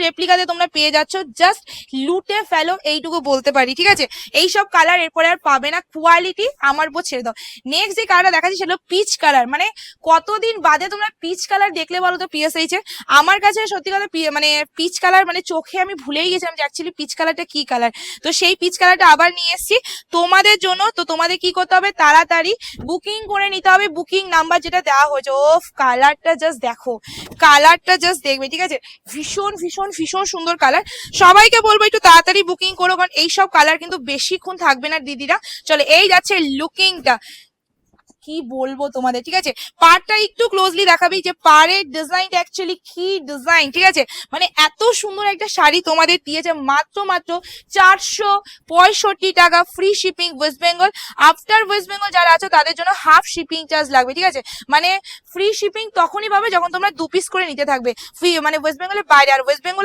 রেপ্লিকাতে তোমরা পেয়ে যাচ্ছ, জাস্ট লুটে ফেলো এইটুকু বলতে পারি, ঠিক আছে। এইসব কালার এরপরে আর পাবে না, কোয়ালিটি আমার উপর ছেড়ে দাও। নেক্সট যে কালারটা দেখাচ্ছি সেটা পিচ কালার, মানে কতদিন বাদে তোমরা পিচ কালার দেখলে বলো তো পিএসএইচ এ? আমার কাছে সত্যি কথা মানে পিচ কালার মানে চোখে আমি ভুলেই গেছিলাম যে অ্যাকচুয়ালি পিচ কালারটা কি কালার। তো সেই পিচ কালারটা আবার নিয়ে এসেছি তোমাদের জন্য। তো তোমাদের কি করতে হবে, তাড়াতাড়ি বুকিং করে নিতে হবে, বুকিং নাম্বার যেটা দেওয়া হয়েছে। ও কালারটা জাস্ট দেখো, কালারটা জাস্ট দেখবে, ঠিক আছে। ভীষণ ভীষণ ভীষণ সুন্দর কালার। সবাইকে বলবো একটু তাড়াতাড়ি বুকিং করো, কারণ এইসব কালার কিন্তু বেশিক্ষণ থাকবে না দিদিরা। চলো এই যাচ্ছে লুকিংটা, কি বলবো তোমাদের, ঠিক আছে। পাড়টা একটু ক্লোজলি দেখাবি যে পাড়ের ডিজাইনটা অ্যাকচুয়ালি কি ডিজাইন, ঠিক আছে। মানে এত সুন্দর একটা শাড়ি তোমাদের দিয়েছে মাত্র মাত্র 465 টাকা, free shipping West Bengal. After West Bengal যারা আছে তাদের জন্য হাফ শিপিং চার্জ লাগবে, ঠিক আছে। মানে ফ্রি শিপিং তখনই পাবে যখন তোমরা 2 পিস করে নিতে থাকবে, ফ্রি মানে ওয়েস্ট বেঙ্গলের বাইরে। আর ওয়েস্ট বেঙ্গল